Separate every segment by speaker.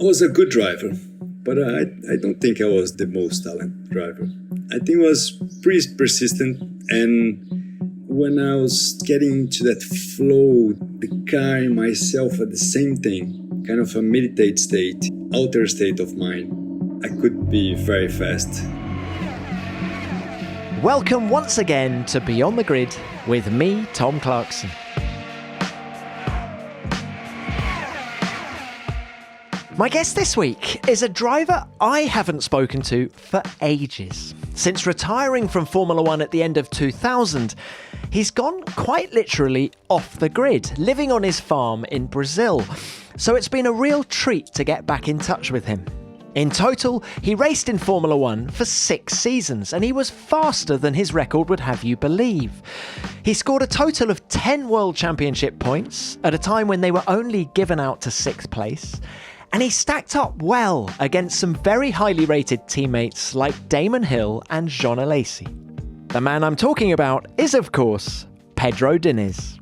Speaker 1: I was a good driver, but I don't think I was the most talented driver. I think I was pretty persistent, and when I was getting into that flow, the car and myself at the same thing, kind of a meditate state, outer state of mind, I could be very fast.
Speaker 2: Welcome once again to Beyond the Grid with me, Tom Clarkson. My guest this week is a driver I haven't spoken to for ages. Since retiring from Formula One at the end of 2000, he's gone quite literally off the grid, living on his farm in Brazil. So it's been a real treat to get back in touch with him. In total, he raced in Formula One for 6 seasons, and he was faster than his record would have you believe. He scored a total of 10 World Championship points at a time when they were only given out to 6th place. And he stacked up well against some very highly rated teammates like Damon Hill and Jean Alesi. The man I'm talking about is, of course, Pedro Diniz.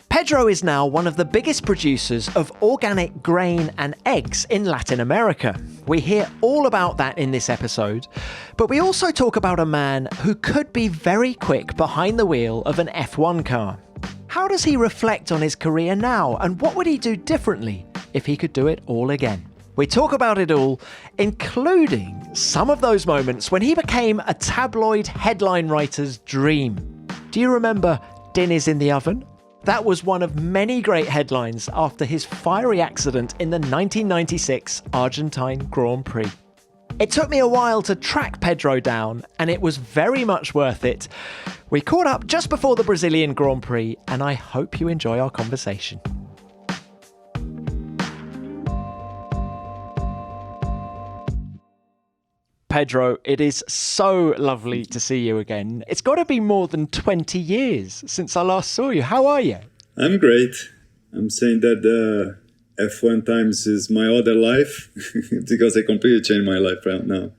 Speaker 2: Pedro is now one of the biggest producers of organic grain and eggs in Latin America. We hear all about that in this episode, but we also talk about a man who could be very quick behind the wheel of an F1 car. How does he reflect on his career now, and what would he do differently if he could do it all again? We talk about it all, including some of those moments when he became a tabloid headline writer's dream. Do you remember Diniz in the oven? That was one of many great headlines after his fiery accident in the 1996 Argentine Grand Prix. It took me a while to track Pedro down, and it was very much worth it. We caught up just before the Brazilian Grand Prix, and I hope you enjoy our conversation. Pedro, it is so lovely to see you again. It's got to be more than 20 years since I last saw you. How are you?
Speaker 1: I'm great. I'm saying that F1 times is my other life because I completely changed my life right now.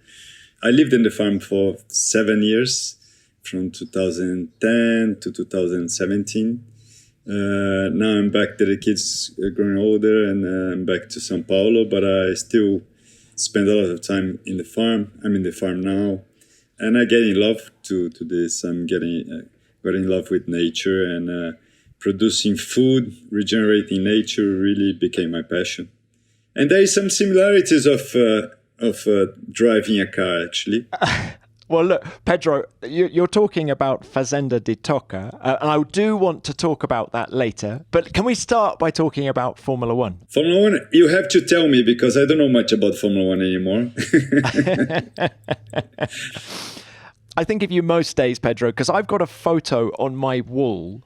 Speaker 1: I lived in the farm for 7 years, from 2010 to 2017. Now I'm back to the kids growing older, and I'm back to São Paulo, but I still spend a lot of time in the farm. I'm in the farm now, and I get in love to this. I'm got in love with nature, and producing food, regenerating nature really became my passion. And there is some similarities of driving a car, actually.
Speaker 2: Well, look, Pedro, you're talking about Fazenda de Toca, and I do want to talk about that later. But can we start by talking about Formula One?
Speaker 1: Formula One, you have to tell me, because I don't know much about Formula One anymore.
Speaker 2: I think of you most days, Pedro, because I've got a photo on my wall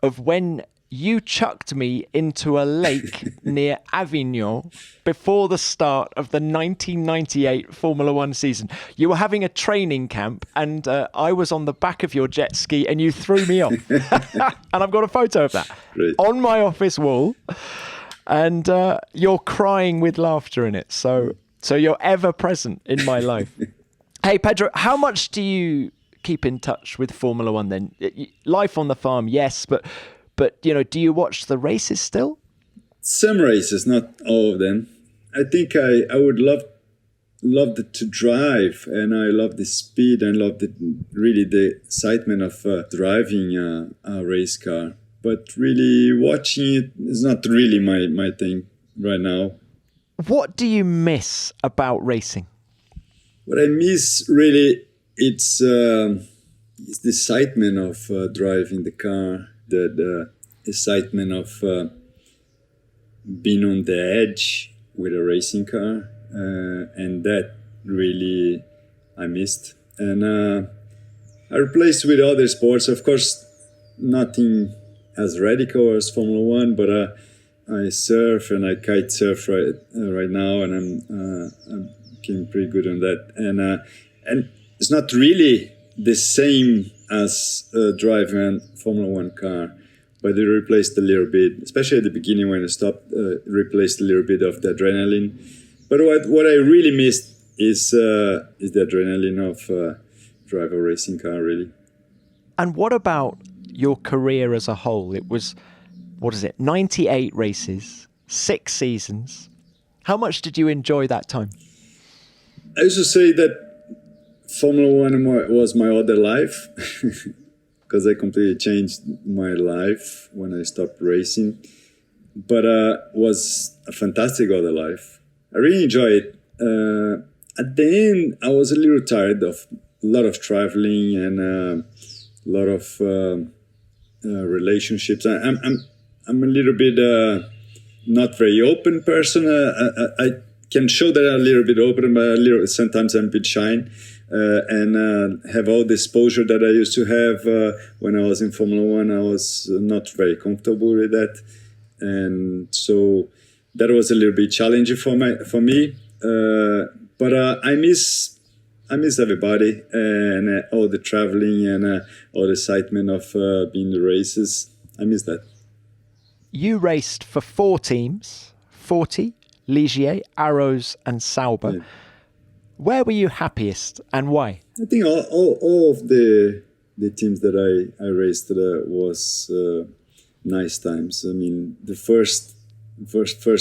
Speaker 2: of when you chucked me into a lake near Avignon before the start of the 1998 Formula One season. You were having a training camp, and I was on the back of your jet ski, and you threw me off. And I've got a photo of that on my office wall, and you're crying with laughter in it. So you're ever present in my life. Hey, Pedro, how much do you keep in touch with Formula One then? Life on the farm, yes, but do you watch the races still?
Speaker 1: Some races, not all of them. I think I would love to drive, and I love the speed, and love the excitement of driving a race car. But really watching it is not really my thing right now.
Speaker 2: What do you miss about racing?
Speaker 1: What I miss really, it's the excitement of driving the car, the excitement of being on the edge with a racing car, and that really I missed. And I replaced with other sports. Of course, nothing as radical as Formula One, but I surf and I kite surf right now, and I'm getting pretty good on that. And it's not really the same as driving a Formula One car, but they replaced a little bit, especially at the beginning when I stopped, replaced a little bit of the adrenaline. But what I really missed is the adrenaline of drive a racing car, really.
Speaker 2: And what about your career as a whole? It was, 98 races, 6 seasons. How much did you enjoy that time?
Speaker 1: I used to say that Formula One was my other life because I completely changed my life when I stopped racing. But was a fantastic other life. I really enjoyed it. At the end, I was a little tired of a lot of traveling and a lot of relationships. I'm a little bit not very open person. I can show that I'm a little bit open, but sometimes I'm a bit shy. And have all the exposure that I used to have when I was in Formula One. I was not very comfortable with that. And so that was a little bit challenging for me. But I miss everybody and all the traveling and all the excitement of being in the races. I miss that.
Speaker 2: You raced for 4 teams, 40, Ligier, Arrows and Sauber. Yeah. Where were you happiest and why? I
Speaker 1: think all of the teams that I raced was nice times. I mean, the first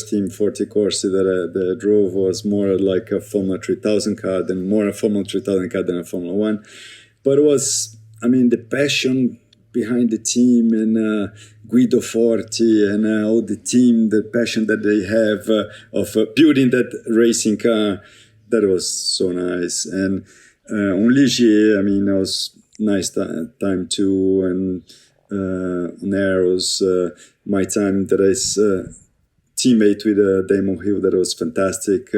Speaker 1: team, 40 Corsi, that I drove was more like a Formula 3000 car than a Formula 1. But it was, I mean, the passion behind the team and Guido Forti and all the team, the passion that they have of building that racing car, that was so nice. And on Ligier, I mean, it was nice time too. And on Arrows, my time that I teammate with Damon Hill, that was fantastic.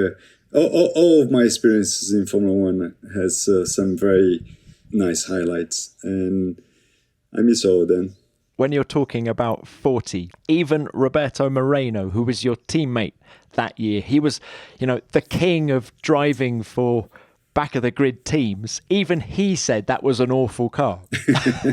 Speaker 1: All of my experiences in Formula One has some very nice highlights, and I miss all of them.
Speaker 2: When you're talking about 40, even Roberto Moreno, who was your teammate that year, he was, the king of driving for back of the grid teams. Even he said that was an awful car.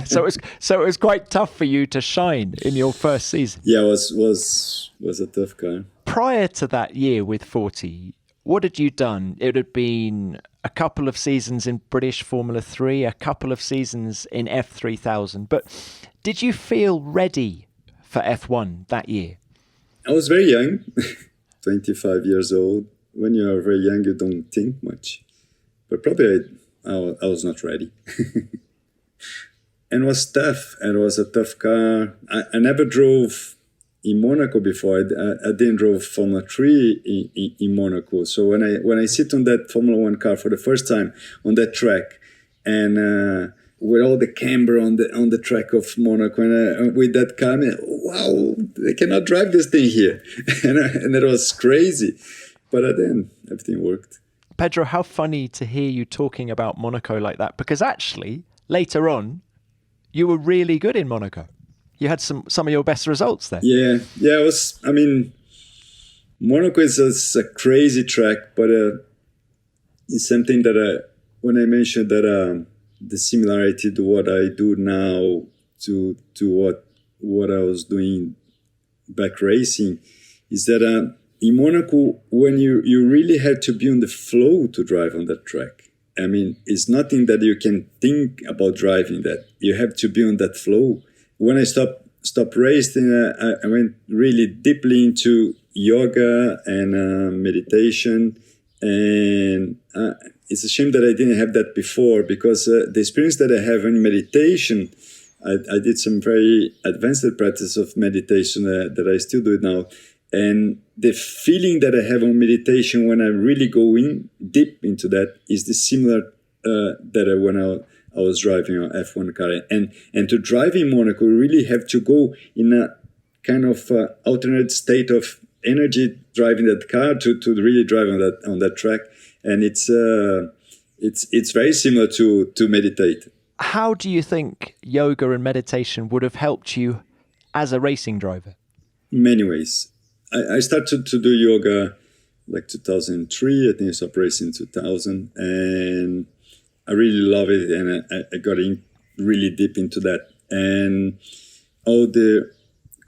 Speaker 2: so it was quite tough for you to shine in your first season.
Speaker 1: Yeah, it was a tough car.
Speaker 2: Prior to that year with 40, what had you done? It had been a couple of seasons in British Formula 3, a couple of seasons in F3000. But did you feel ready for F1 that year?
Speaker 1: I was very young, 25 years old. When you are very young, you don't think much. But probably I was not ready. And it was tough. And it was a tough car. I never drove in Monaco before. I didn't drove Formula 3 in Monaco. So when I sit on that Formula 1 car for the first time on that track, and with all the camber on the track of Monaco, and with that car, I mean, wow, they cannot drive this thing here. and it was crazy. But at the end, everything worked.
Speaker 2: Pedro, how funny to hear you talking about Monaco like that, because actually, later on, you were really good in Monaco. You had some of your best results there. Yeah,
Speaker 1: it was, I mean, Monaco is a crazy track, but it's something that when I mentioned that the similarity to what I do now to what I was doing back racing is that in Monaco, when you really have to be on the flow to drive on that track. I mean, it's nothing that you can think about driving that. You have to be on that flow. When I stopped racing, I went really deeply into yoga and meditation. And it's a shame that I didn't have that before, because the experience that I have in meditation, I did some very advanced practice of meditation that I still do it now. And the feeling that I have on meditation when I really go in deep into that is the similar that when I was driving an F1 car. And to drive in Monaco, you really have to go in a kind of alternate state of energy driving that car to really drive on that track. And it's very similar to meditate.
Speaker 2: How do you think yoga and meditation would have helped you as a racing driver?
Speaker 1: Many ways. I started to do yoga like 2003. I think I stopped racing in 2000, and I really love it. And I got in really deep into that, and all the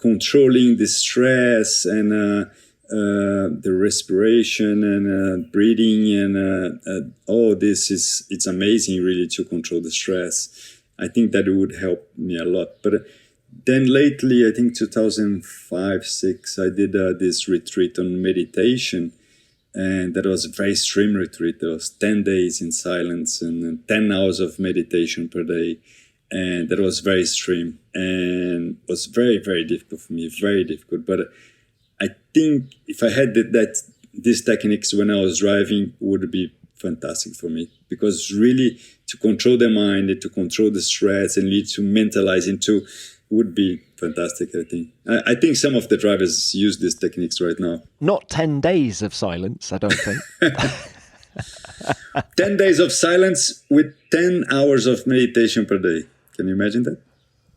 Speaker 1: controlling the stress and the respiration and breathing and all this it's amazing really to control the stress. I think that it would help me a lot, but. Then lately, I think 2005, 2006, I did this retreat on meditation. And that was a very extreme retreat. There was 10 days in silence and 10 hours of meditation per day. And that was very extreme and was very, very difficult for me, very difficult. But I think if I had these techniques when I was driving, would be fantastic for me, because really to control the mind and to control the stress and lead to mentalize into would be fantastic, I think. I think some of the drivers use these techniques right now.
Speaker 2: Not 10 days of silence, I don't think.
Speaker 1: 10 days of silence with 10 hours of meditation per day. Can you imagine that?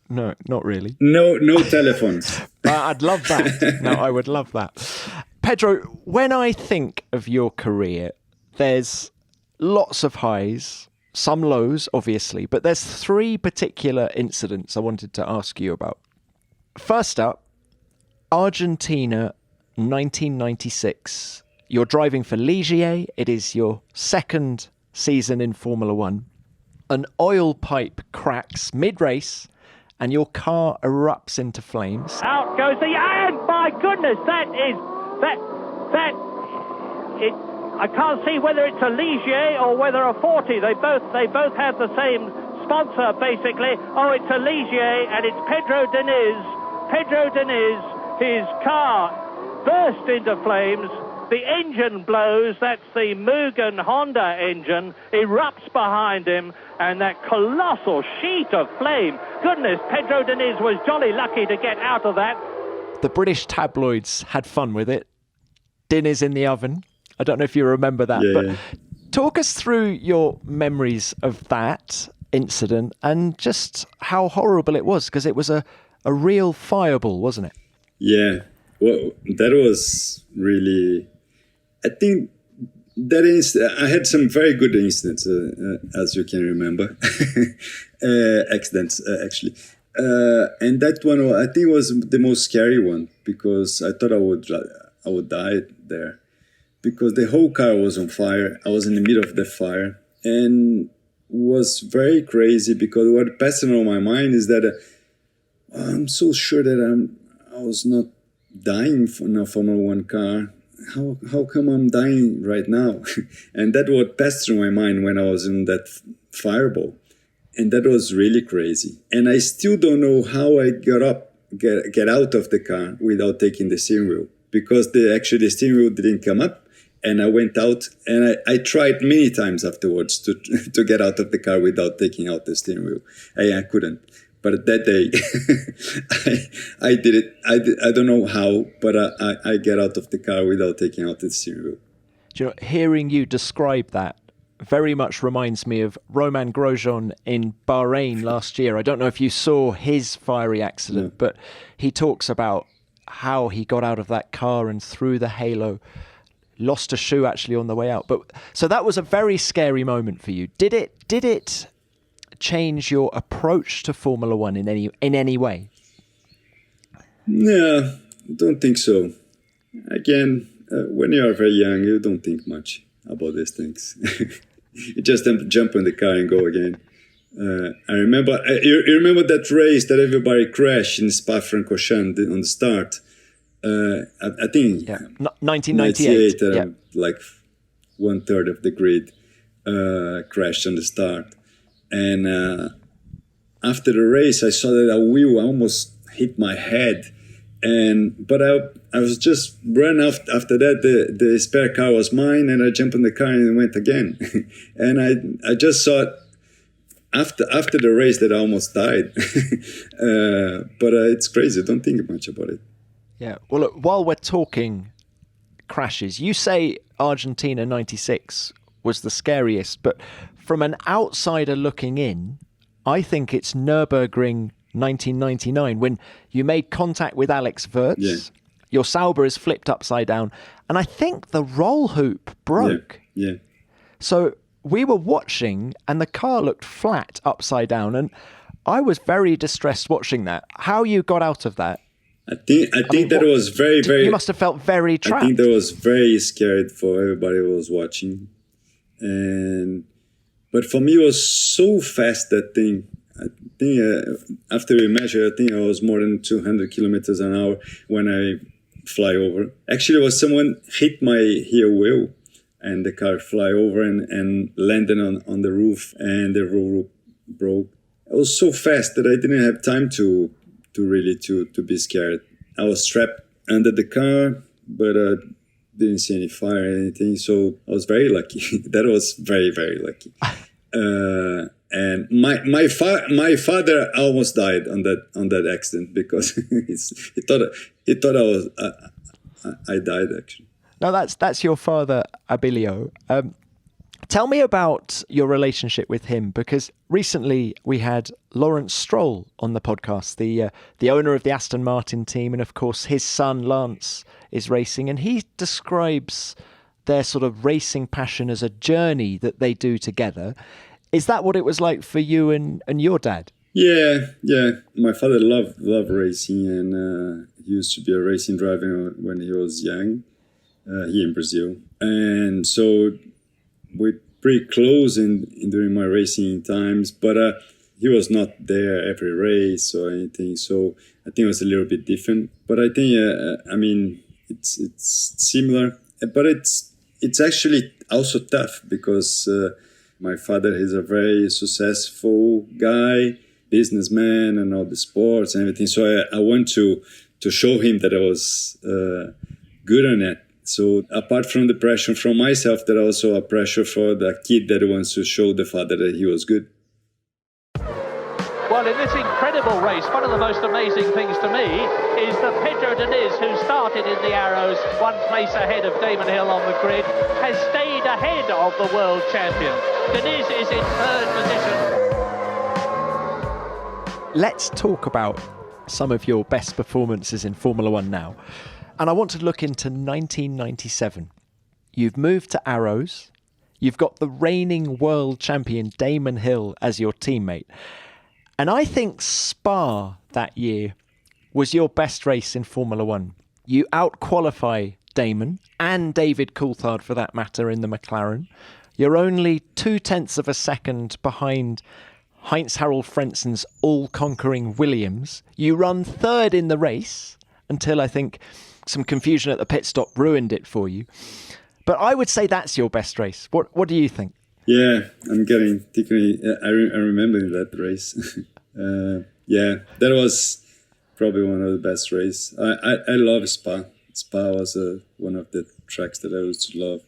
Speaker 2: No, not really.
Speaker 1: No telephones.
Speaker 2: I'd love that. No, I would love that. Pedro, when I think of your career, there's lots of highs, some lows, obviously, but there's 3 particular incidents I wanted to ask you about. First up, Argentina, 1996. You're driving for Ligier. It is your second season in Formula One. An oil pipe cracks mid-race and your car erupts into flames.
Speaker 3: Out goes the... And my goodness, I can't see whether it's a Ligier or whether a 40. They both have the same sponsor, basically. Oh, it's a Ligier, and it's Pedro Diniz. Pedro Diniz, his car burst into flames. The engine blows. That's the Mugen Honda engine. Erupts behind him, and that colossal sheet of flame. Goodness, Pedro Diniz was jolly lucky to get out of that.
Speaker 2: The British tabloids had fun with it. Dinner's in the oven. I don't know if you remember that, but talk us through your memories of that incident and just how horrible it was, because it was a real fireball, wasn't it?
Speaker 1: Yeah, well, that was really... I think that I had some very good incidents, as you can remember, accidents, actually. And that one, I think, was the most scary one, because I thought I would die there. Because the whole car was on fire. I was in the middle of the fire, and was very crazy, because what passed through my mind is that I'm so sure that I was not dying in a Formula One car. How come I'm dying right now? And that what passed through my mind when I was in that fireball, and that was really crazy. And I still don't know how I get out of the car without taking the steering wheel, because the steering wheel didn't come up. And I went out, and I tried many times afterwards to get out of the car without taking out the steering wheel. I couldn't. But that day, I did it. I don't know how, but I get out of the car without taking out the steering wheel.
Speaker 2: Do you know, hearing you describe that very much reminds me of Romain Grosjean in Bahrain last year. I don't know if you saw his fiery accident, but he talks about how he got out of that car and through the halo. Lost a shoe actually on the way out. But so that was a very scary moment for you. Did it change your approach to Formula One in any way?
Speaker 1: No, don't think so. Again, when you are very young, you don't think much about these things. You just jump in the car and go again. I remember. You remember that race that everybody crashed in Spa-Francorchamps on the start. I think
Speaker 2: 1998,
Speaker 1: like 1/3 of the grid crashed on the start, and after the race I saw that a wheel almost hit my head, but I was just run after that. The spare car was mine, and I jumped in the car and went again. And I just saw it after the race that I almost died. But it's crazy. Don't think much about it.
Speaker 2: Yeah. Well, look, while we're talking crashes, you say Argentina 96 was the scariest, but from an outsider looking in, I think it's Nürburgring 1999 when you made contact with Alex Wurz. Yeah. Your Sauber is flipped upside down, and I think the roll hoop broke.
Speaker 1: Yeah.
Speaker 2: So we were watching, and the car looked flat upside down, and I was very distressed watching that. How you got out of that?
Speaker 1: I think that was very, very...
Speaker 2: You must have felt very trapped.
Speaker 1: I think that was very scared for everybody who was watching. But for me, it was so fast, that thing. I think after we measured, I think I was more than 200 kilometers an hour when I fly over. Actually, it was someone hit my rear wheel, and the car fly over and landed on the roof, and the roof broke. I was so fast that I didn't have time to be scared. I was strapped under the car, but didn't see any fire or anything. So I was very lucky. That was very, very lucky. And my father almost died on that accident because he thought I died actually.
Speaker 2: No, that's your father, Abilio. Tell me about your relationship with him, because recently we had Lawrence Stroll on the podcast, the owner of the Aston Martin team, and of course his son Lance is racing, and he describes their sort of racing passion as a journey that they do together. Is that what it was like for you and your dad?
Speaker 1: Yeah. My father loved racing, and he used to be a racing driver when he was young, here in Brazil. And so we're pretty close during my racing times, but he was not there every race or anything. So I think it was a little bit different. But I think, it's similar, but it's actually also tough because my father is a very successful guy, businessman, and all the sports and everything. So I want to show him that I was good on it. So apart from the pressure from myself, there's also a pressure for the kid that wants to show the father that he was good.
Speaker 3: Well, in this incredible race, one of the most amazing things to me is that Pedro Diniz, who started in the Arrows, 1 place ahead of Damon Hill on the grid, has stayed ahead of the world champion. Diniz is in 3rd position.
Speaker 2: Let's talk about some of your best performances in Formula One now. And I want to look into 1997. You've moved to Arrows. You've got the reigning world champion Damon Hill as your teammate. And I think Spa that year was your best race in Formula One. You out-qualify Damon and David Coulthard, for that matter, in the McLaren. You're only 0.2 of a second behind Heinz-Harald Frenzen's all-conquering Williams. You run 3rd in the race until, I think, some confusion at the pit stop ruined it for you. But I would say that's your best race. What do you think?
Speaker 1: Yeah, I'm getting thickly. I remember that race. That was probably one of the best races. I love Spa. Spa was one of the tracks that I used to love.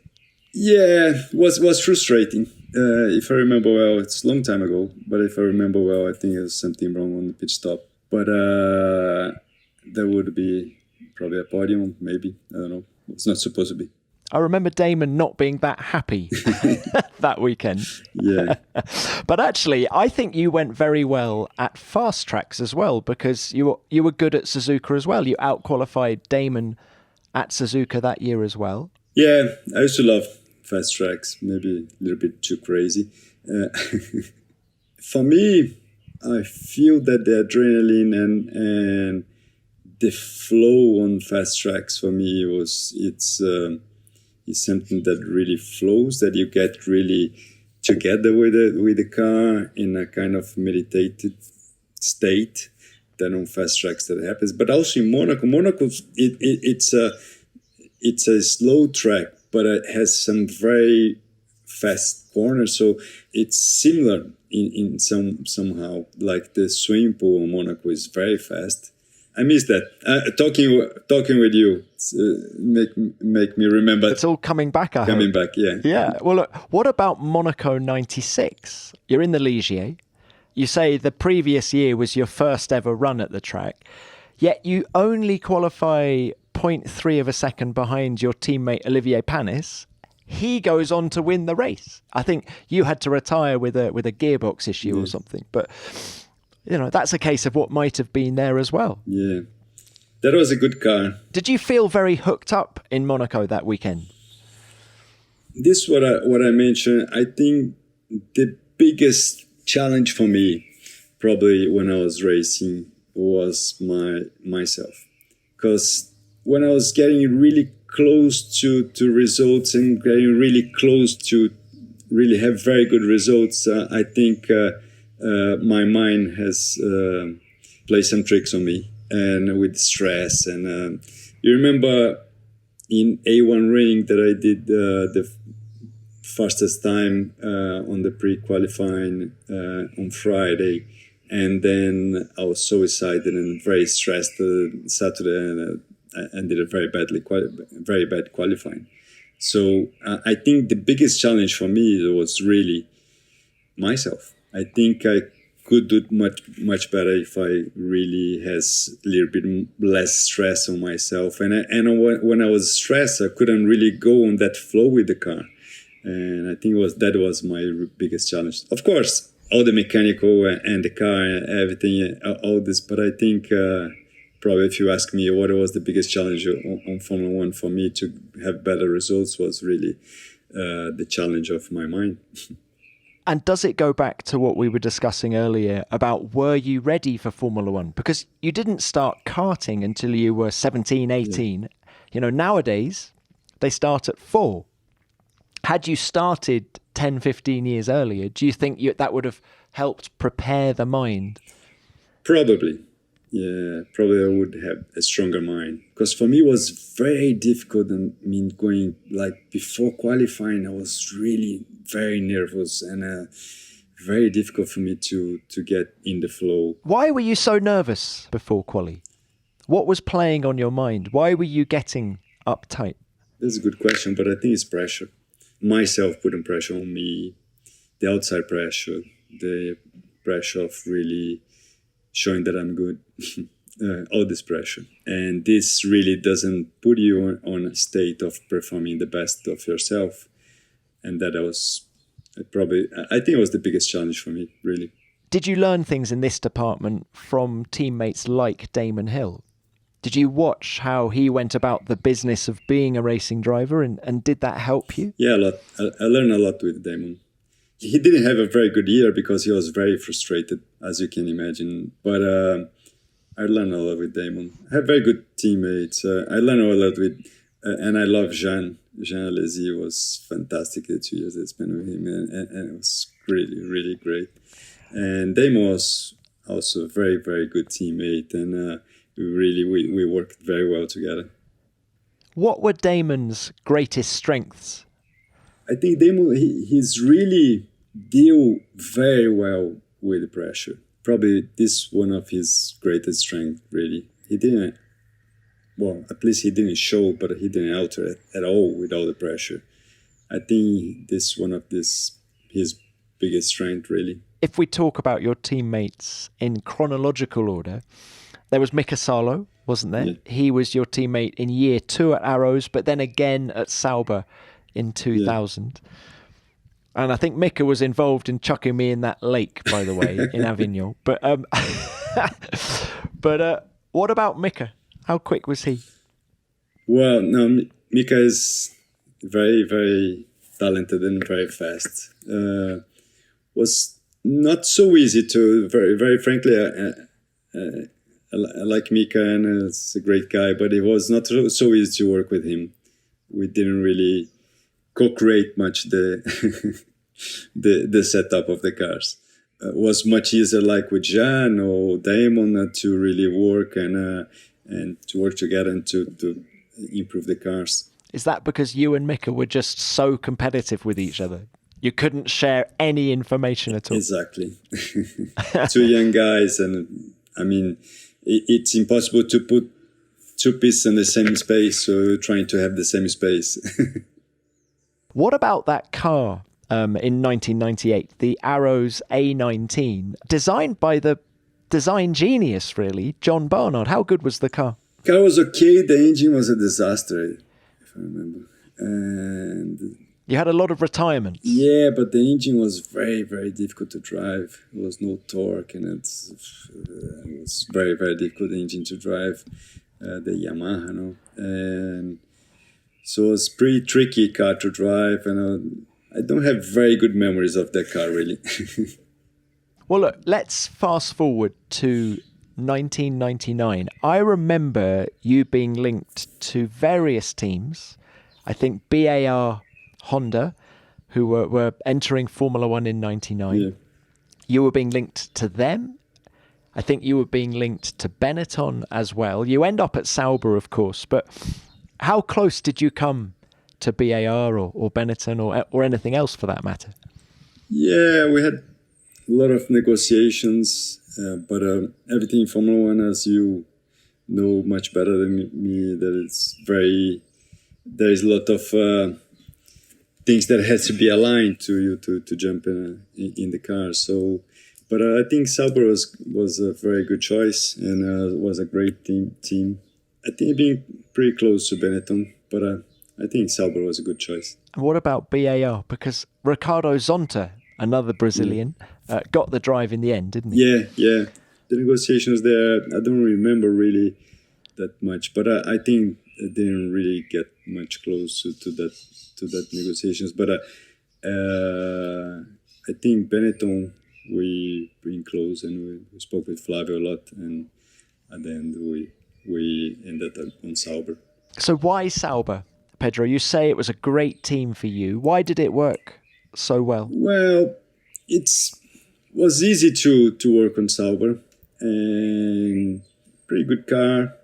Speaker 1: Yeah, was frustrating. If I remember well, it's a long time ago, but if I remember well, I think there was something wrong on the pit stop. But there would be probably a podium, maybe. I don't know. It's not supposed to be.
Speaker 2: I remember Damon not being that happy that weekend.
Speaker 1: Yeah.
Speaker 2: But actually, I think you went very well at fast tracks as well, because you were good at Suzuka as well. You out-qualified Damon at Suzuka that year as well. Yeah,
Speaker 1: I used to love fast tracks, maybe a little bit too crazy. For me, I feel that the adrenaline and the flow on fast tracks for me it's something that really flows, that you get really together with the car in a kind of meditated state. Then on fast tracks that happens, but also in Monaco, it's a slow track, but it has some very fast corners, so it's similar in somehow. Like the swimming pool in Monaco is very fast. I miss that. Talking with you make me remember.
Speaker 2: It's all coming back.
Speaker 1: Coming back, yeah.
Speaker 2: Yeah. Well, look, what about Monaco '96? You're in the Ligier. You say the previous year was your first ever run at the track, yet you only qualify 0.3 of a second behind your teammate Olivier Panis. He goes on to win the race. I think you had to retire with a gearbox issue or something, but that's a case of what might have been there as well.
Speaker 1: Yeah, that was a good car.
Speaker 2: Did you feel very hooked up in Monaco that weekend?
Speaker 1: This is what I mentioned. I think the biggest challenge for me, probably when I was racing, was myself, because when I was getting really close to results and getting really close to really have very good results, I think my mind has played some tricks on me, and with stress, and You remember in A1 ring that I did the fastest time on the pre-qualifying on Friday, and then I was so excited and very stressed Saturday, and did a very bad qualifying. So I think the biggest challenge for me was really myself. I think I could do much better if I really has a little bit less stress on myself. And when I was stressed, I couldn't really go on that flow with the car. And I think that was my biggest challenge. Of course, all the mechanical and the car, everything, all this. But I think probably if you ask me what was the biggest challenge on Formula One for me to have better results, was really the challenge of my mind.
Speaker 2: And does it go back to what we were discussing earlier about were you ready for Formula One? Because you didn't start karting until you were 17, 18. Yeah. You know, nowadays they start at 4. Had you started 10, 15 years earlier, do you think that would have helped prepare the mind?
Speaker 1: Probably. Yeah, probably I would have a stronger mind. Because for me it was very difficult. I mean, going like before qualifying, I was really very nervous and very difficult for me to get in the flow.
Speaker 2: Why were you so nervous before quali? What was playing on your mind? Why were you getting uptight?
Speaker 1: That's a good question, but I think it's pressure. Myself putting pressure on me, the outside pressure, the pressure of really showing that I'm good, all this pressure. And this really doesn't put you on a state of performing the best of yourself. And that was I think it was the biggest challenge for me, really.
Speaker 2: Did you learn things in this department from teammates like Damon Hill? Did you watch how he went about the business of being a racing driver, and did that help you?
Speaker 1: Yeah, a lot. I learned a lot with Damon. He didn't have a very good year because he was very frustrated, as you can imagine. But I learned a lot with Damon. I have very good teammates. I learned a lot with, and I love Jean. Jean Alesi was fantastic the 2 years I spent with him, and it was really, really great. And Damon was also a very, very good teammate, and we worked very well together.
Speaker 2: What were Damon's greatest strengths?
Speaker 1: I think Damon, he's really deal very well with the pressure. Probably this one of his greatest strengths, really. He didn't, well, at least he didn't show, but he didn't alter it at all with all the pressure. I think this one of his biggest strength, really.
Speaker 2: If we talk about your teammates in chronological order, there was Mika Salo, wasn't there? Yeah. He was your teammate in year 2 at Arrows, but then again at Sauber in 2000. Yeah. And I think Mika was involved in chucking me in that lake, by the way, in Avignon. But what about Mika? How quick was he?
Speaker 1: Well, no, Mika is very, very talented and very fast. Was not so easy to, very, very frankly, I like Mika and he's a great guy, but it was not so easy to work with him. We didn't really co-create much the setup of the cars. It was much easier, like with Jean or Damon, to really work and to work together and to improve the cars.
Speaker 2: Is that because you and Mika were just so competitive with each other? You couldn't share any information at all?
Speaker 1: Exactly. 2 young guys, and I mean, it's impossible to put 2 pieces in the same space, so you're trying to have the same space.
Speaker 2: What about that car in 1998, the Arrows A19, designed by the design genius, really, John Barnard? How good was the car?
Speaker 1: The car was okay. The engine was a disaster, if I remember. And
Speaker 2: you had a lot of retirements.
Speaker 1: Yeah, but the engine was very, very difficult to drive. There was no torque, and it was very, very difficult engine to drive. The Yamaha, no? And so it was a pretty tricky car to drive, and I don't have very good memories of that car, really.
Speaker 2: Well, look, let's fast forward to 1999. I remember you being linked to various teams. I think BAR Honda, who were entering Formula One in 99. Yeah. You were being linked to them. I think you were being linked to Benetton as well. You end up at Sauber, of course, but how close did you come to BAR or Benetton or anything else for that matter?
Speaker 1: Yeah, we had a lot of negotiations, but everything in Formula One, as you know much better than me, that there is a lot of things that has to be aligned to you to jump in the car. So, but I think Sauber was a very good choice and was a great team. I think being pretty close to Benetton, but I think Sauber was a good choice.
Speaker 2: And what about BAR? Because Ricardo Zonta, another Brazilian, got the drive in the end, didn't he?
Speaker 1: Yeah. The negotiations there, I don't remember really that much, but I think it didn't really get much close to that negotiations. But I think Benetton, we been close and we spoke with Flavio a lot, and at the end we ended up on Sauber.
Speaker 2: So why Sauber, Pedro? You say it was a great team for you. Why did it work so well?
Speaker 1: Well, it was easy to work on Sauber, and pretty good car,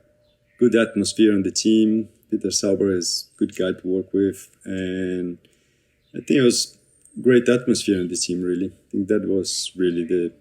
Speaker 1: good atmosphere on the team. Peter Sauber is a good guy to work with, and I think it was great atmosphere in the team, really. I think that was really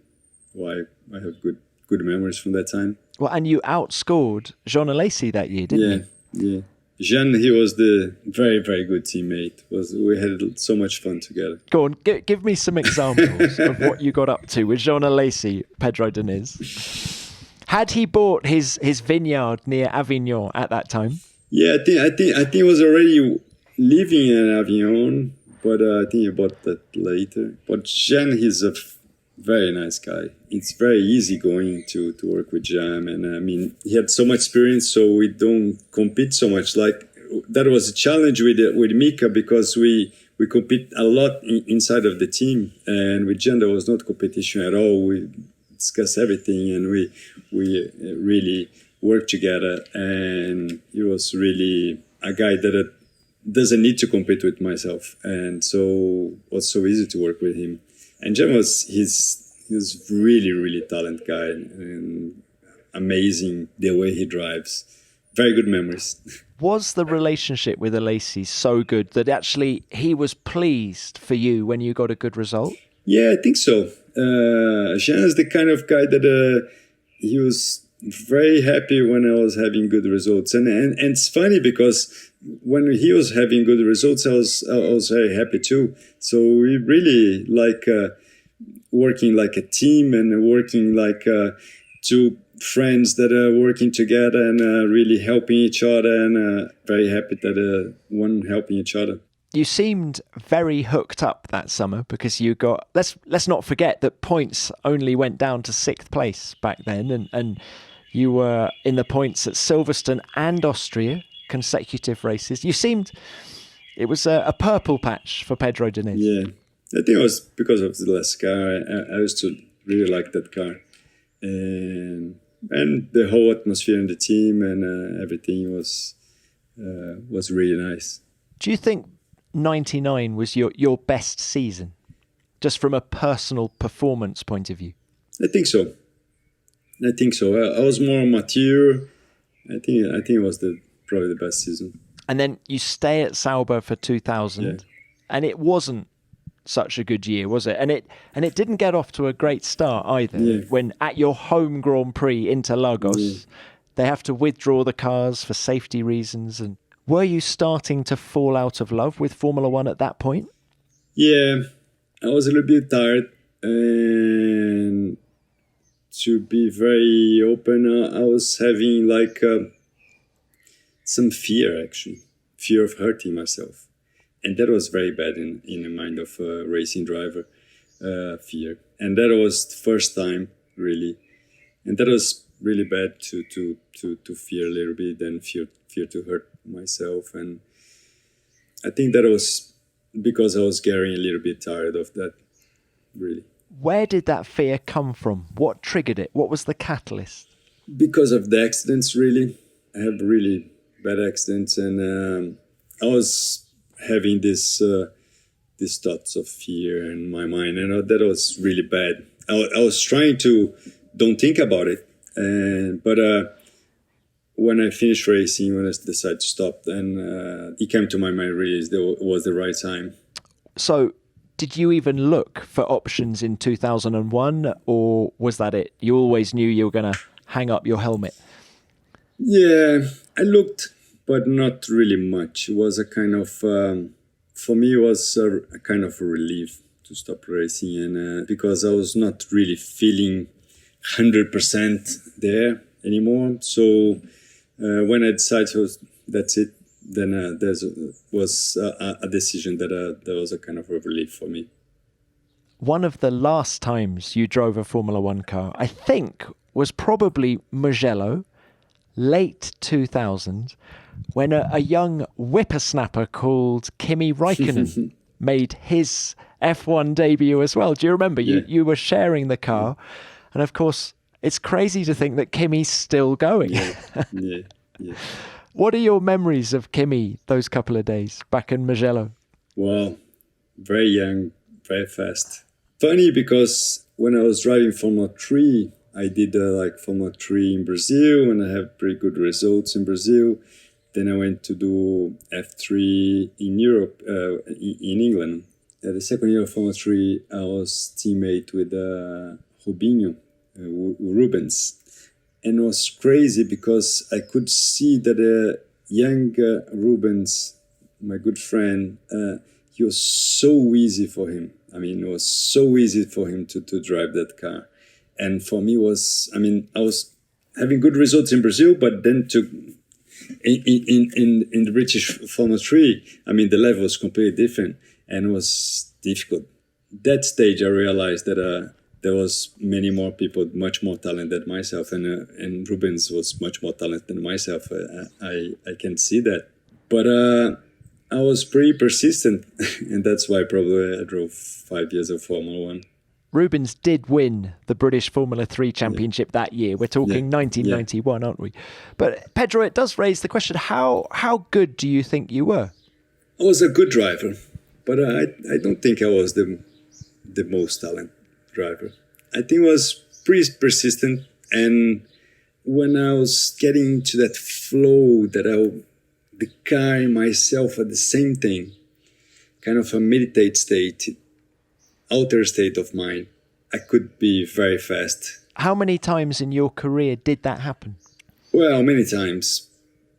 Speaker 1: why I have good memories from that time.
Speaker 2: Well, and you outscored Jean Alesi that year, didn't you?
Speaker 1: Yeah. Jean, he was the very, very good teammate. We had so much fun together.
Speaker 2: Go on, give me some examples of what you got up to with Jean Alesi, Pedro Diniz. Had he bought his vineyard near Avignon at that time?
Speaker 1: Yeah, I think he was already living in Avignon, but I think he bought that later. But Jean, he's a very nice guy. It's very easy going to work with Jean, and I mean, he had so much experience, so we don't compete so much. Like that was a challenge with Mika, because we compete a lot inside of the team, and with Jean there was not competition at all. We discuss everything, and we really worked together, and he was really a guy that doesn't need to compete with myself, and so it was so easy to work with him. And Jem he's really, really talented guy, and amazing the way he drives. Very good memories.
Speaker 2: Was the relationship with Alesi so good that actually he was pleased for you when you got a good result?
Speaker 1: Yeah, I think so. Jean is the kind of guy that he was very happy when I was having good results. And it's funny because when he was having good results, I was very happy too. So we really like working like a team and working like two friends that are working together and really helping each other, and very happy that one helping each other.
Speaker 2: You seemed very hooked up that summer because you got, let's not forget that points only went down to 6th place back then, and you were in the points at Silverstone and Austria, consecutive races. You seemed, it was a purple patch for Pedro Diniz.
Speaker 1: Yeah, I think it was because of the last car. I used to really like that car, and the whole atmosphere in the team and everything was really nice.
Speaker 2: Do you think 99 was your best season, just from a personal performance point of view?
Speaker 1: I think so. I was more mature. I think it was probably the best season.
Speaker 2: And then you stay at Sauber for 2000, and it wasn't such a good year, was it? And it didn't get off to a great start either.
Speaker 1: Yeah.
Speaker 2: When at your home Grand Prix Interlagos, they have to withdraw the cars for safety reasons. And were you starting to fall out of love with Formula One at that point?
Speaker 1: Yeah, I was a little bit tired, and to be very open, I was having like some fear of hurting myself. And that was very bad in the mind of a racing driver, fear. And that was the first time, really. And that was really bad to fear a little bit and fear to hurt myself. And I think that was because I was getting a little bit tired of that, really.
Speaker 2: Where did that fear come from? What triggered it? What was the catalyst?
Speaker 1: Because of the accidents, really. I have really bad accidents, and I was having these thoughts of fear in my mind, and that was really bad. I was trying to don't think about it. But when I finished racing, when I decided to stop, then it came to my mind really it was the right time.
Speaker 2: So did you even look for options in 2001, or was that it? You always knew you were going to hang up your helmet?
Speaker 1: Yeah, I looked, but not really much. It was a kind of, for me, it was a kind of a relief to stop racing, and because I was not really feeling 100% there anymore. So when I decided that's it, then there was a decision that was a kind of a relief for me.
Speaker 2: One of the last times you drove a Formula One car, I think, was probably Mugello, late 2000, when a young whippersnapper called Kimi Raikkonen made his F1 debut as well. Do you remember?
Speaker 1: Yeah.
Speaker 2: You were sharing the car. And of course, it's crazy to think that Kimi's still going.
Speaker 1: Yeah.
Speaker 2: What are your memories of Kimi those couple of days back in Mugello?
Speaker 1: Well, very young, very fast. Funny because when I was driving Formula 3, I did Formula 3 in Brazil, and I have pretty good results in Brazil. Then I went to do F3 in Europe, in England. The second year of Formula 3, I was teammate with Rubens. And it was crazy because I could see that young Rubens, my good friend, he was so easy for him. I mean, it was so easy for him to drive that car. And for me I was having good results in Brazil, but then in the British Formula 3, the level was completely different and it was difficult. That stage I realized that there was many more people, much more talented than myself, and Rubens was much more talented than myself. I can see that. But I was pretty persistent, and that's why probably I drove 5 years of Formula 1.
Speaker 2: Rubens did win the British Formula 3 Championship that year. We're talking 1991, aren't we? But Pedro, it does raise the question, how good do you think you were?
Speaker 1: I was a good driver, but I don't think I was the most talented driver. I think I was pretty persistent, and when I was getting into that flow, the car and myself are the same thing, kind of a meditate state, outer state of mind, I could be very fast.
Speaker 2: How many times in your career did that happen?
Speaker 1: Well, many times.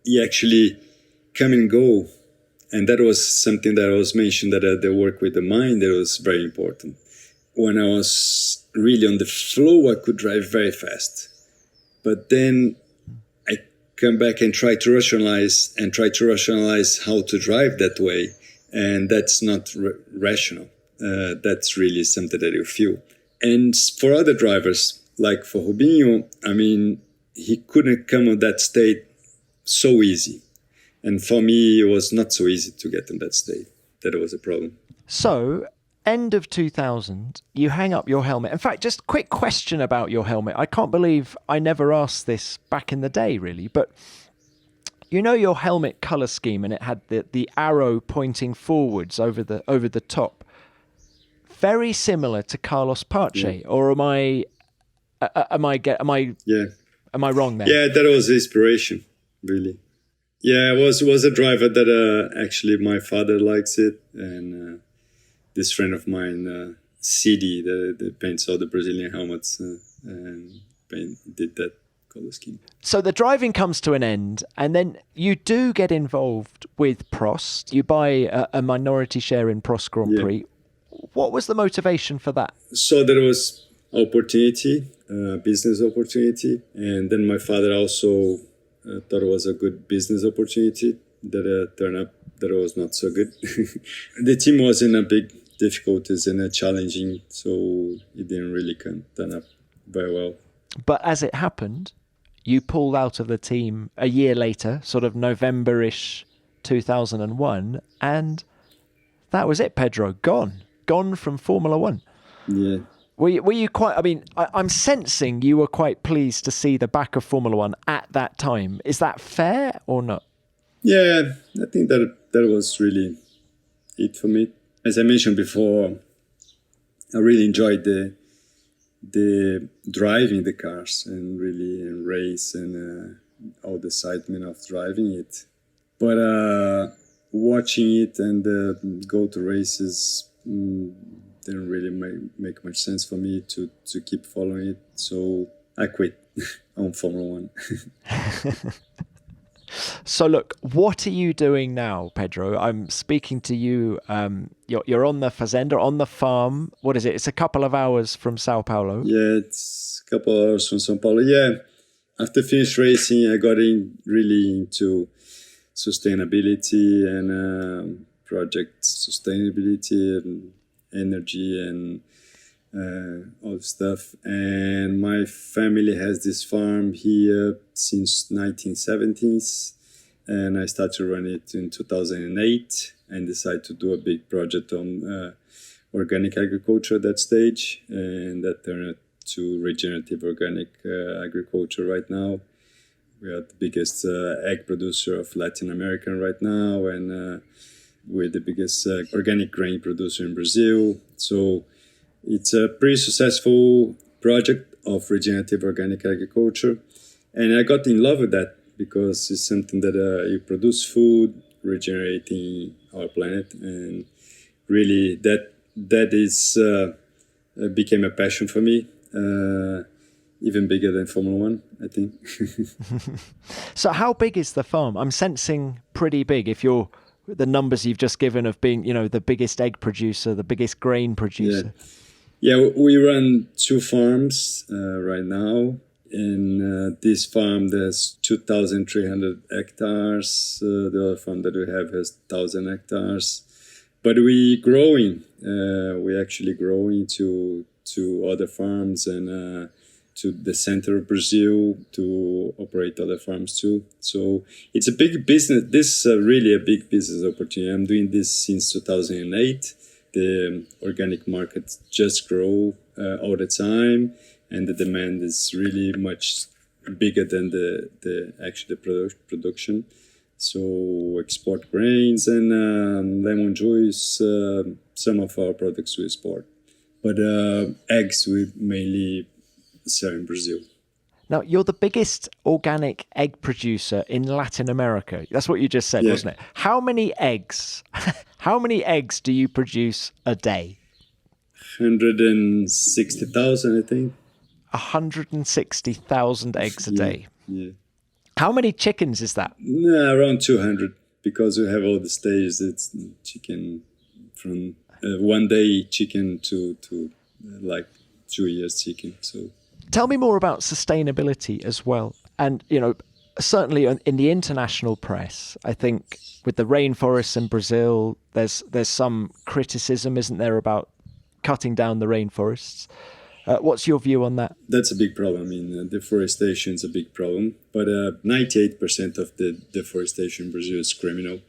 Speaker 1: You actually come and go, and that was something that I was mentioned, that the work with the mind, that was very important. When I was really on the flow, I could drive very fast. But then I come back and try to rationalize how to drive that way. And that's not rational. That's really something that you feel. And for other drivers, like for Rubinho, he couldn't come on that state so easy. And for me, it was not so easy to get in that state. That was a problem.
Speaker 2: So, end of 2000, you hang up your helmet. In fact, just a quick question about your helmet. I can't believe I never asked this back in the day, really. But you know your helmet colour scheme, and it had the arrow pointing forwards over the top. Very similar to Carlos Pache, or am I wrong there?
Speaker 1: Yeah, that was the inspiration, really. Yeah, it was a driver that actually my father likes it, and this friend of mine, CD, that paints all the Brazilian helmets, and did that color scheme.
Speaker 2: So the driving comes to an end, and then you do get involved with Prost. You buy a minority share in Prost Grand Prix. What was the motivation for that? So
Speaker 1: there was opportunity, business opportunity, and then my father also thought it was a good business opportunity that turned up that it was not so good. The team was in a big difficulties and challenging, so it didn't really turn up very well. But as it happened, you pulled out of the team a year later, sort of November-ish 2001, and that was it, Pedro. Gone from Formula One. Yeah. Were you quite, I'm sensing you were quite pleased to see the back of Formula One at that time. Is that fair or not? Yeah, I think that was really it for me. As I mentioned before, I really enjoyed the the driving the cars and really race and all the excitement of driving it. But watching it and go to races didn't really make much sense for me to keep following it. So I quit on Formula One.
Speaker 2: So look, what are you doing now, Pedro? I'm speaking to you. You're on the fazenda, on the farm. What is it? It's a couple of hours from Sao Paulo.
Speaker 1: Yeah, it's a couple of hours from Sao Paulo. Yeah, after finished racing, I got really into sustainability and project sustainability and energy and all the stuff. And my family has this farm here since 1970s, and I started to run it in 2008 and decided to do a big project on organic agriculture at that stage, and that turned to regenerative organic agriculture right now. We are the biggest egg producer of Latin America right now, and we're the biggest organic grain producer in Brazil. So it's a pretty successful project of regenerative organic agriculture. And I got in love with that because it's something that you produce food, regenerating our planet. And really that is became a passion for me, even bigger than Formula One, I think.
Speaker 2: So how big is the farm? I'm sensing pretty big if you're the numbers you've just given of being, the biggest egg producer, the biggest grain producer.
Speaker 1: Yeah, we run 2 farms right now. In this farm, there's 2,300 hectares. The other farm that we have has 1,000 hectares. But we growing. We actually growing to other farms and to the center of Brazil to operate other farms too. So it's a big business. This is really a big business opportunity. I'm doing this since 2008. The organic market just grow all the time, and the demand is really much bigger than the production. So export grains and lemon juice, some of our products we export. But eggs we mainly sell in Brazil.
Speaker 2: Now, you're the biggest organic egg producer in Latin America. That's what you just said, wasn't it? How many eggs do you produce a day?
Speaker 1: 160,000, I think.
Speaker 2: 160,000 eggs a day.
Speaker 1: Yeah.
Speaker 2: How many chickens is that?
Speaker 1: Around 200, because we have all the stages. It's chicken from 1 day chicken to like 2 years chicken. So
Speaker 2: tell me more about sustainability as well. And, certainly in the international press, I think with the rainforests in Brazil, there's some criticism, isn't there, about cutting down the rainforests? What's your view on that?
Speaker 1: That's a big problem. I mean, deforestation is a big problem, but 98% of the deforestation in Brazil is criminal.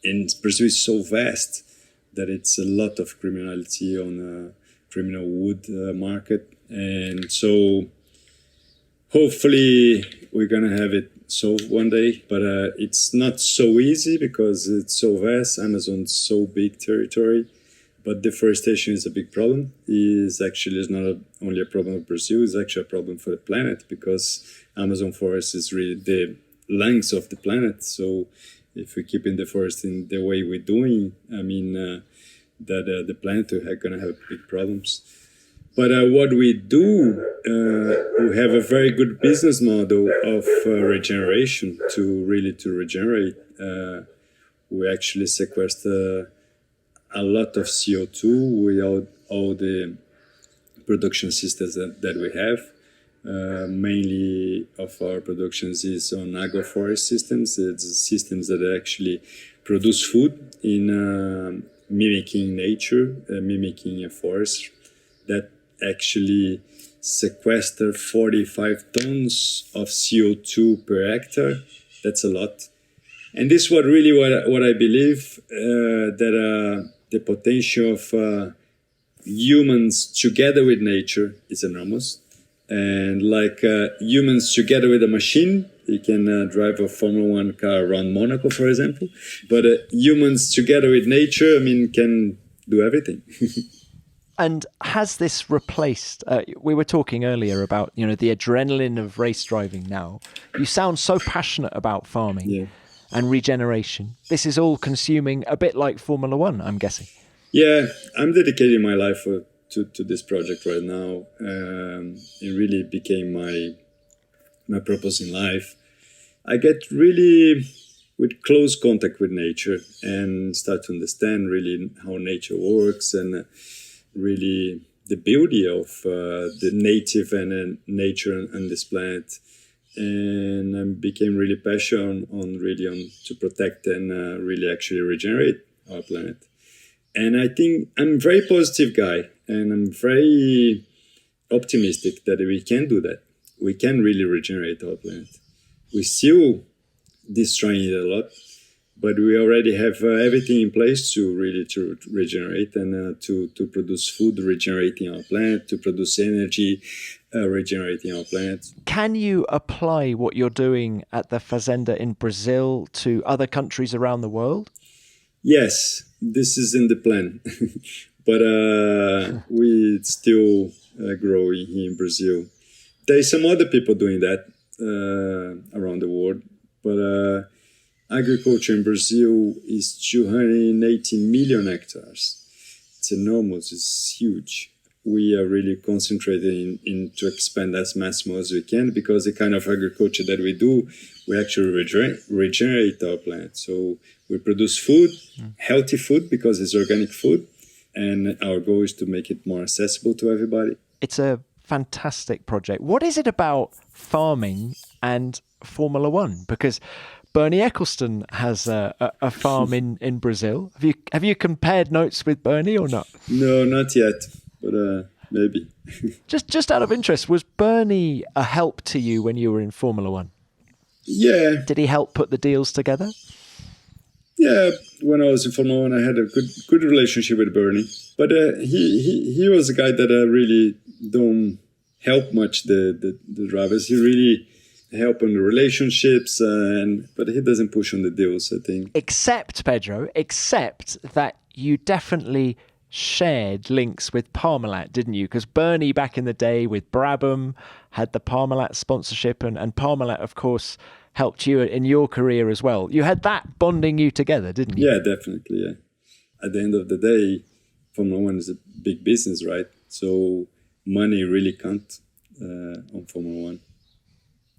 Speaker 1: And Brazil is so vast that it's a lot of criminality on the criminal wood market. And so hopefully we're going to have it solved one day, but it's not so easy because it's so vast. Amazon's so big territory. But deforestation is a big problem. It's not only a problem of Brazil, it's actually a problem for the planet because Amazon forest is really the lungs of the planet. So if we keep in the forest in the way we're doing, the planet is going to have big problems. But what we do, we have a very good business model of regeneration to regenerate. We actually sequester a lot of CO2 with all the production systems that we have. Mainly of our productions is on agroforest systems. It's systems that actually produce food in mimicking nature, mimicking a forest that actually sequester 45 tons of CO2 per hectare. That's a lot. And this is what I believe, that the potential of humans together with nature is enormous. And like humans together with a machine, you can drive a Formula One car around Monaco, for example. But humans together with nature, can do everything.
Speaker 2: And has this replaced, we were talking earlier about, the adrenaline of race driving now. You sound so passionate about farming and regeneration. This is all consuming a bit like Formula One, I'm guessing.
Speaker 1: Yeah, I'm dedicating my life to this project right now. It really became my purpose in life. I get really with close contact with nature and start to understand really how nature works and really the beauty of the native and nature on this planet. And I became really passionate on to protect and really actually regenerate our planet. And I think I'm a very positive guy, and I'm very optimistic that we can do that. We can really regenerate our planet. We're still destroying it a lot, but we already have everything in place to regenerate and to produce food, regenerating our planet, to produce energy, regenerating our planet.
Speaker 2: Can you apply what you're doing at the Fazenda in Brazil to other countries around the world?
Speaker 1: Yes, this is in the plan, but we're still growing here in Brazil. There's some other people doing that around the world, but agriculture in Brazil is 280 million hectares. It's enormous, it's huge. We are really concentrating in to expand as maximum as we can, because the kind of agriculture that we do, we actually regenerate our planet. So we produce food, healthy food, because it's organic food, and our goal is to make it more accessible to everybody.
Speaker 2: It's a fantastic project. What is it about farming and Formula One? Because Bernie Ecclestone has a farm in Brazil. Have you compared notes with Bernie or not?
Speaker 1: No, not yet, but maybe.
Speaker 2: Just out of interest, was Bernie a help to you when you were in Formula One?
Speaker 1: Yeah.
Speaker 2: Did he help put the deals together?
Speaker 1: Yeah, when I was in Formula One, I had a good relationship with Bernie. But he was a guy that I really don't help much the drivers. He really help on the relationships, but he doesn't push on the deals, I think.
Speaker 2: Except that you definitely shared links with Parmalat, didn't you? Because Bernie back in the day with Brabham had the Parmalat sponsorship, and Parmalat, of course, helped you in your career as well. You had that bonding you together, didn't you?
Speaker 1: Yeah, definitely, yeah. At the end of the day, Formula One is a big business, right? So money really counts on Formula One.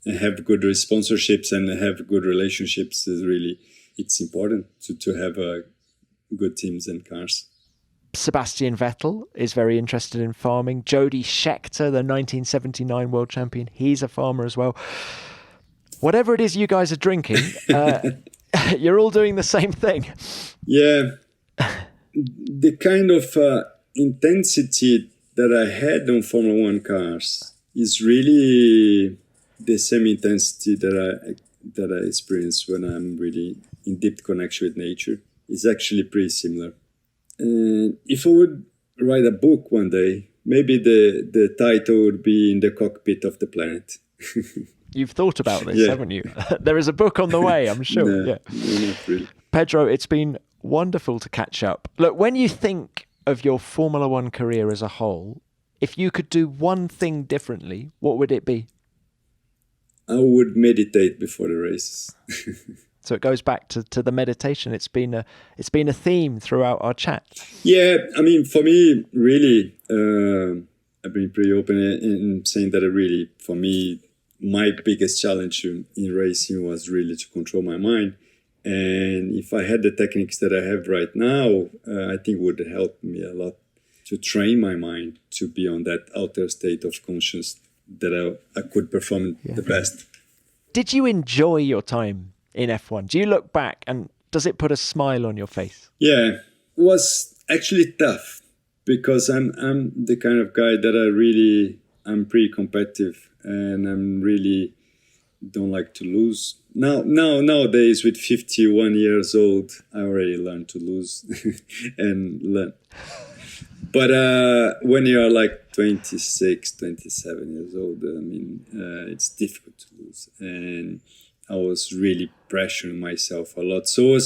Speaker 1: And have good sponsorships and have good relationships is really, it's important to have good teams and cars.
Speaker 2: Sebastian Vettel is very interested in farming. Jody Scheckter, the 1979 world champion, he's a farmer as well. Whatever it is you guys are drinking, you're all doing the same thing.
Speaker 1: Yeah. The kind of intensity that I had on Formula One cars is really the same intensity that I experience when I'm really in deep connection with nature. It's actually pretty similar. And if I would write a book one day, maybe the title would be In the Cockpit of the Planet.
Speaker 2: You've thought about this, haven't you? There is a book on the way, I'm sure.
Speaker 1: No, not really.
Speaker 2: Pedro, it's been wonderful to catch up. Look, when you think of your Formula One career as a whole, if you could do one thing differently, what would it be?
Speaker 1: I would meditate before the races.
Speaker 2: So it goes back to the meditation. It's been a theme throughout our chat.
Speaker 1: Yeah, I mean, for me, really, I've been pretty open in saying that for me, my biggest challenge in racing was really to control my mind. And if I had the techniques that I have right now, I think would help me a lot to train my mind to be on that outer state of consciousness that I could perform the best.
Speaker 2: Did you enjoy your time in F1? Do you look back and does it put a smile on your face?
Speaker 1: Yeah, it was actually tough because I'm the kind of guy that I'm pretty competitive and I'm really don't like to lose. Nowadays, with 51 years old, I already learned to lose and learn. But when you are like 26, 27 years old, I mean, it's difficult to lose. And I was really pressuring myself a lot. So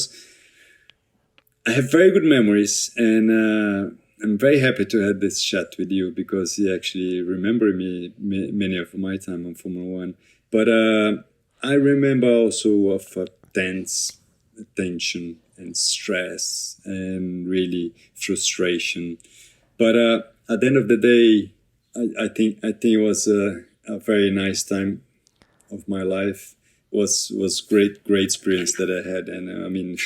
Speaker 1: I have very good memories. And I'm very happy to have this chat with you because you actually remember me many of my time on Formula One. But I remember also of tense tension and stress and really frustration. But at the end of the day, I think it was a very nice time of my life. Was great experience that I had, and I mean,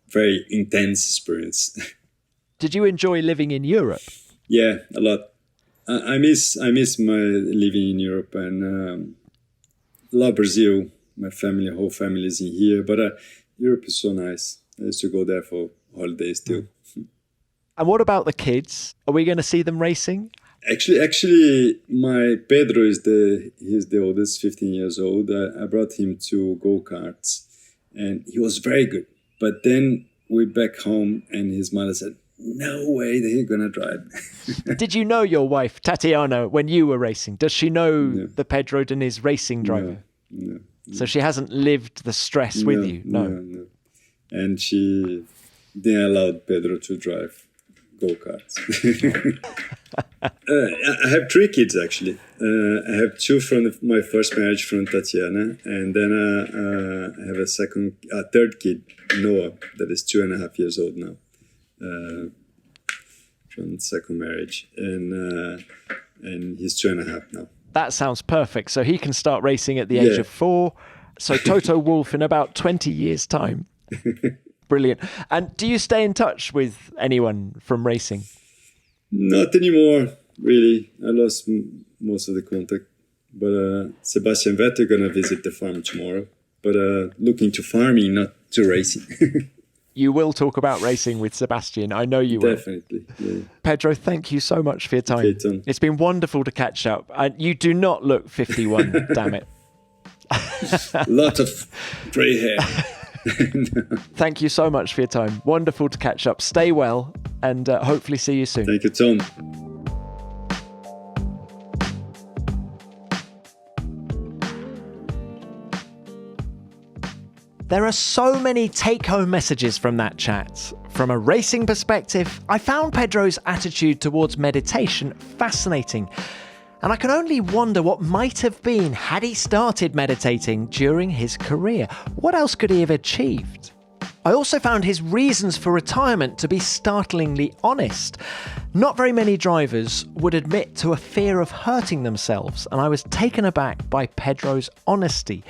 Speaker 1: very intense experience.
Speaker 2: Did you enjoy living in Europe?
Speaker 1: Yeah, a lot. I miss my living in Europe, and love Brazil. My whole family is in here, but Europe is so nice. I used to go there for holidays too.
Speaker 2: And what about the kids? Are we going to see them racing?
Speaker 1: Actually, my Pedro he's the oldest, 15 years old. I brought him to go-karts, and he was very good. But then we back home, and his mother said, "No way that he's gonna drive."
Speaker 2: Did you know your wife Tatiana when you were racing? Does she know the Pedro Diniz racing driver?
Speaker 1: No.
Speaker 2: So she hasn't lived the stress with you? No.
Speaker 1: And she didn't allow Pedro to drive go-karts. I have 3 kids actually. I have 2 from my first marriage from Tatiana, and then I have a third kid, Noah, that is 2.5 years old now, from second marriage, and he's 2.5 now.
Speaker 2: That sounds perfect. So he can start racing at the age of 4. So Toto Wolff in about 20 years' time. Brilliant. And do you stay in touch with anyone from racing?
Speaker 1: Not anymore, really. I lost most of the contact. But Sebastian Vettel gonna visit the farm tomorrow. But looking to farming, not to racing.
Speaker 2: You will talk about racing with Sebastian. I know you will.
Speaker 1: Definitely. Yeah.
Speaker 2: Pedro, thank you so much for your time.
Speaker 1: Okay, Tom.
Speaker 2: It's been wonderful to catch up. And you do not look 51, damn it.
Speaker 1: Lot of grey hair.
Speaker 2: Thank you so much for your time. Wonderful to catch up. Stay well and hopefully see you soon.
Speaker 1: Thank you, Tom.
Speaker 2: There are so many take-home messages from that chat. From a racing perspective, I found Pedro's attitude towards meditation fascinating. And I can only wonder what might have been had he started meditating during his career. What else could he have achieved? I also found his reasons for retirement to be startlingly honest. Not very many drivers would admit to a fear of hurting themselves, and I was taken aback by Pedro's honesty.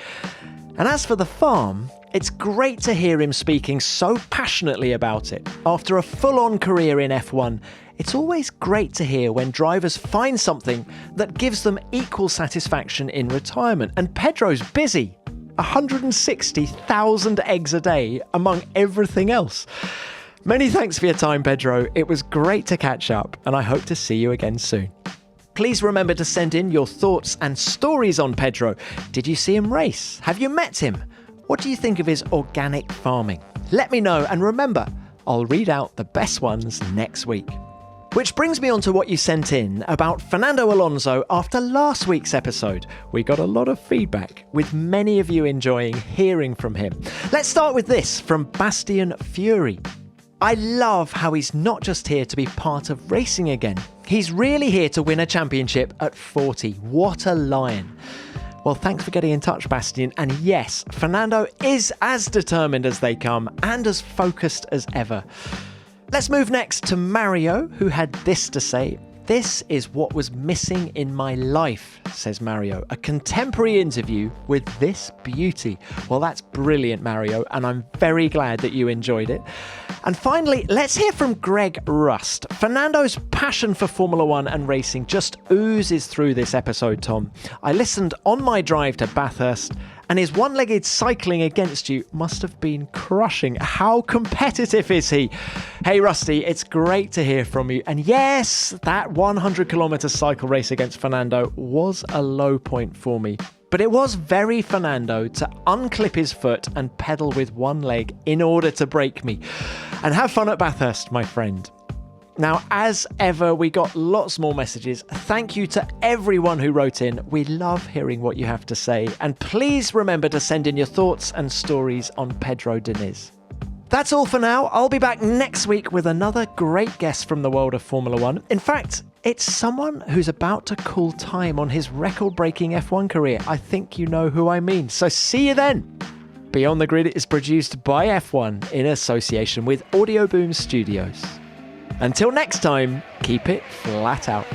Speaker 2: And as for the farm, it's great to hear him speaking so passionately about it. After a full-on career in F1, it's always great to hear when drivers find something that gives them equal satisfaction in retirement. And Pedro's busy. 160,000 eggs a day among everything else. Many thanks for your time, Pedro. It was great to catch up, and I hope to see you again soon. Please remember to send in your thoughts and stories on Pedro. Did you see him race? Have you met him? What do you think of his organic farming? Let me know, and remember, I'll read out the best ones next week. Which brings me on to what you sent in about Fernando Alonso after last week's episode. We got a lot of feedback, with many of you enjoying hearing from him. Let's start with this from Bastian Fury. I love how he's not just here to be part of racing again. He's really here to win a championship at 40. What a lion. Well, thanks for getting in touch, Bastian. And yes, Fernando is as determined as they come and as focused as ever. Let's move next to Mario, who had this to say. This is what was missing in my life, says Mario. A contemporary interview with this beauty. Well, that's brilliant, Mario, and I'm very glad that you enjoyed it. And finally, let's hear from Greg Rust. Fernando's passion for Formula One and racing just oozes through this episode, Tom. I listened on my drive to Bathurst, and his one-legged cycling against you must have been crushing. How competitive is he? Hey, Rusty, it's great to hear from you. And yes, that 100-kilometre cycle race against Fernando was a low point for me. But it was very Fernando to unclip his foot and pedal with one leg in order to break me. And have fun at Bathurst, my friend. Now, as ever, we got lots more messages. Thank you to everyone who wrote in. We love hearing what you have to say. And please remember to send in your thoughts and stories on Pedro Diniz. That's all for now. I'll be back next week with another great guest from the world of Formula One. In fact, it's someone who's about to call time on his record-breaking F1 career. I think you know who I mean. So see you then. Beyond the Grid is produced by F1 in association with Audio Boom Studios. Until next time, keep it flat out.